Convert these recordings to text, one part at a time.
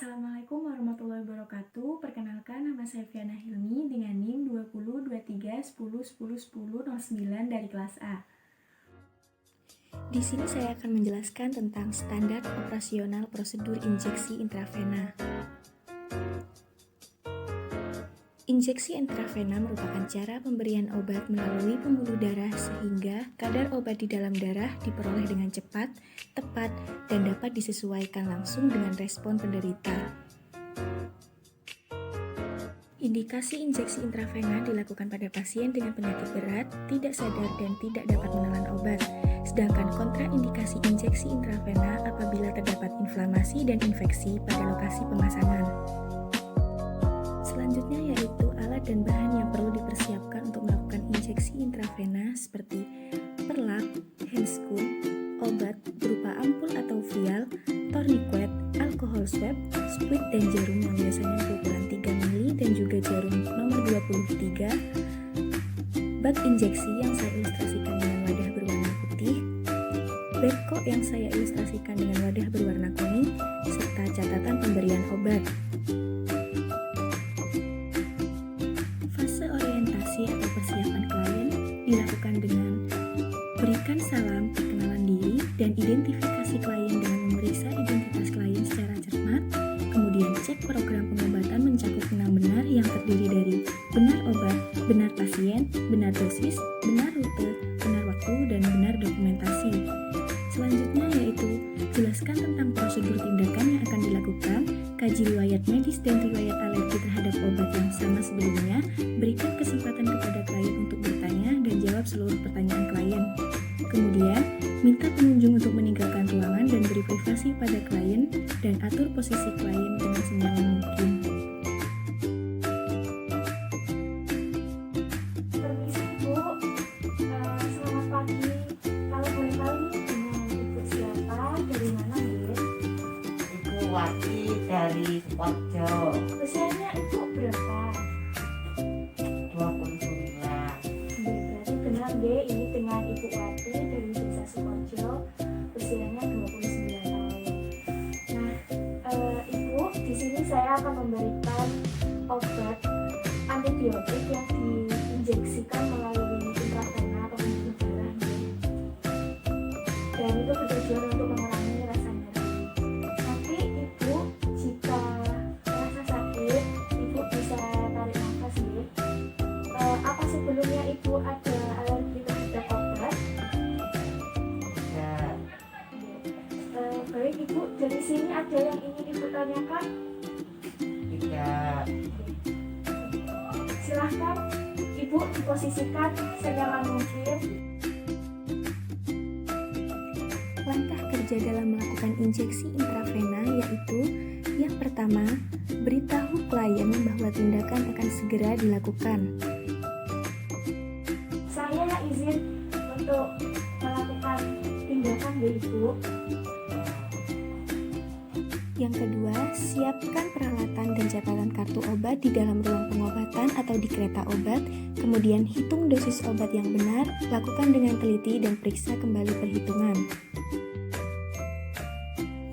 Assalamualaikum warahmatullahi wabarakatuh. Perkenalkan, nama saya Fiana Hilmi dengan NIM 202310101009 dari kelas A. Di sini saya akan menjelaskan tentang standar operasional prosedur injeksi intravena. Injeksi intravena merupakan cara pemberian obat melalui pembuluh darah sehingga kadar obat di dalam darah diperoleh dengan cepat, tepat, dan dapat disesuaikan langsung dengan respon penderita. Indikasi injeksi intravena dilakukan pada pasien dengan penyakit berat, tidak sadar, dan tidak dapat menelan obat. Sedangkan kontraindikasi injeksi intravena apabila terdapat inflamasi dan infeksi pada lokasi pemasangan. Selanjutnya yaitu alat dan bahan yang perlu dipersiapkan untuk melakukan injeksi intravena seperti perlak, handscoon, obat berupa ampul atau vial, tourniquet, alkohol swab, spuit dan jarum yang biasanya berukuran 3 mili dan juga jarum nomor 23, bak injeksi yang saya ilustrasikan dengan wadah berwarna putih, beko yang saya ilustrasikan dengan wadah berwarna kuning, serta catatan pemberian obat. Fase orientasi atau persiapan klien dilakukan dengan berikan salam, perkenalan diri, dan identifikasi klien dengan memeriksa identitas klien secara cermat, kemudian cek program pengobatan mencakup 6 benar yang terdiri dari benar obat, benar pasien, benar dosis, benar rute, benar waktu, dan benar dokumentasi. Selanjutnya yaitu jelaskan tentang prosedur tindakan yang akan dilakukan, kaji riwayat medis dan riwayat alergi terhadap obat yang sama sebelumnya, berikan kesempatan kepada klien untuk bertanya dan jawab seluruh pertanyaan klien. Kemudian, minta pengunjung untuk meninggalkan ruangan dan beri privasi pada klien dan atur posisi klien dengan senyaman mungkin. Permisi Bu, selamat pagi. Kalau boleh tahu dengan Ibu siapa, dari mana Bu? Ibu Wati dari Pokjo. Usianya Ibu berapa? 29. Berarti benar deh, ini dengan Ibu Wati dari Desa Sukojo, usianya 29 tahun. Nah, Ibu, di sini saya akan memberikan obat antibiotik yang diinjeksikan melalui intravena atau pembuluh darah. Dan itu bertujuan untuk mengurangi rasa nyeri. Nanti Ibu, jika merasa sakit, Ibu bisa tarik nafas ya. Apa sebelumnya Ibu ada alergi terhadap obat? Ya, Baik Ibu, dari sini ada yang ingin Ibu tanyakan? tidak. Silahkan Ibu diposisikan senyaman mungkin. Langkah kerja dalam melakukan injeksi intravena yaitu yang pertama, beritahu klien bahwa tindakan akan segera dilakukan. Saya izin untuk melakukan tindakan ya Ibu. Yang kedua, siapkan peralatan dan catatan kartu obat di dalam ruang pengobatan atau di kereta obat, kemudian hitung dosis obat yang benar, lakukan dengan teliti dan periksa kembali perhitungan.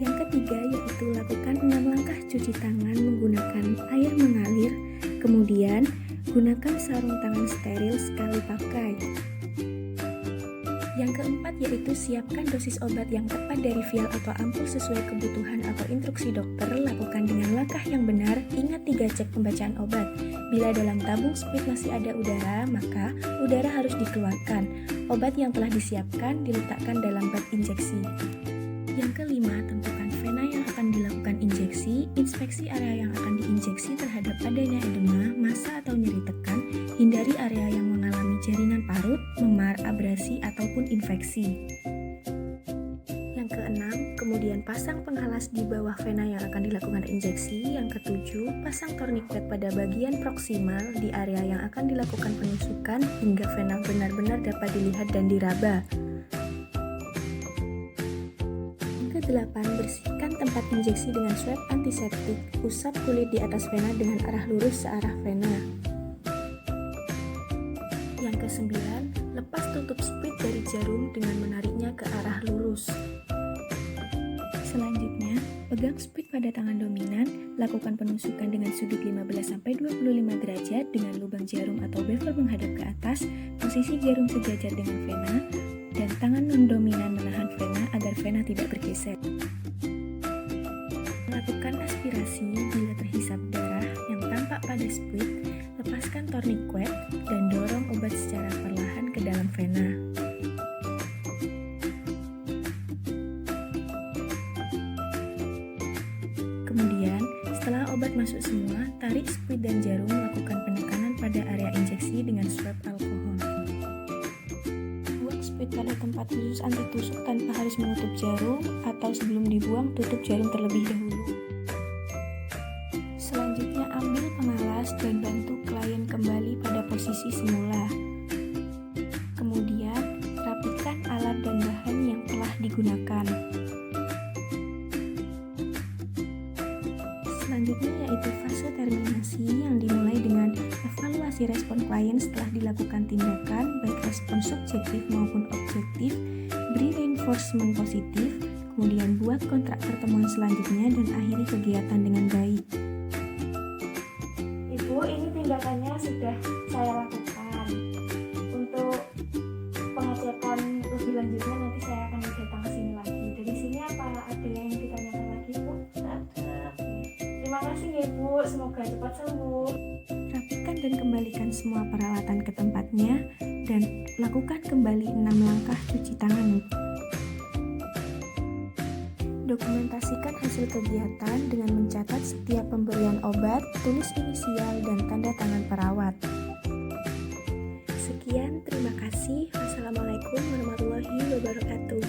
Yang ketiga yaitu lakukan 6 langkah cuci tangan menggunakan air mengalir, kemudian gunakan sarung tangan steril sekali pakai. Yang keempat yaitu siapkan dosis obat yang tepat dari vial atau ampul sesuai kebutuhan atau instruksi dokter, lakukan dengan langkah yang benar, ingat 3 cek pembacaan obat. Bila dalam tabung spuit masih ada udara, maka udara harus dikeluarkan. Obat yang telah disiapkan diletakkan dalam bak injeksi. Yang kelima, tentukan vena yang akan dilakukan injeksi, inspeksi area yang akan diinjeksi terhadap adanya edema, massa atau nyeri tekan, hindari area yang mengalami jaringan parut, memar, abrasi, ataupun infeksi. Yang keenam, kemudian pasang penghalas di bawah vena yang akan dilakukan injeksi. Yang ketujuh, pasang tourniquet pada bagian proksimal di area yang akan dilakukan penusukan hingga vena benar-benar dapat dilihat dan diraba. Ke-8, bersihkan tempat injeksi dengan swab antiseptik. Usap kulit di atas vena dengan arah lurus searah vena. Yang ke-9, lepas tutup spuit dari jarum dengan menariknya ke arah lurus. Selanjutnya, Pegang speed pada tangan dominan, lakukan penusukan dengan sudut 15-25 derajat dengan lubang jarum atau bevel menghadap ke atas, posisi jarum sejajar dengan vena, dan tangan non-dominan menahan vena agar vena tidak bergeser. Lakukan aspirasi bila terhisap darah yang tampak pada speed, lepaskan tourniquet, dan dorong obat secara perlahan ke dalam vena. Kemudian, setelah obat masuk semua, tarik speed dan jarum melakukan penekanan pada area injeksi dengan swab alkohol. Buang speed pada tempat khusus anti tusuk tanpa harus menutup jarum, atau sebelum dibuang tutup jarum terlebih dahulu. Selanjutnya ambil pengalas dan bantu klien kembali pada posisi semula. Kemudian, rapikan alat dan bahan yang telah digunakan. Selanjutnya yaitu fase terminasi yang dimulai dengan evaluasi respon klien setelah dilakukan tindakan, baik respon subjektif maupun objektif, beri reinforcement positif, kemudian buat kontrak pertemuan selanjutnya dan akhiri kegiatan dengan baik. Ibu, ini tindakannya sudah saya lakukan. Untuk pengecekan lebih lanjutnya nanti saya akan datang ke sini lagi. Dari sini apa ada yang ditanyakan lagi, Bu? Terima kasih ya Bu, semoga cepat sembuh. Rapikan dan kembalikan semua peralatan ke tempatnya dan lakukan kembali 6 langkah cuci tangan. Dokumentasikan hasil kegiatan dengan mencatat setiap pemberian obat, tulis inisial dan tanda tangan perawat. Sekian, terima kasih. Wassalamualaikum warahmatullahi wabarakatuh.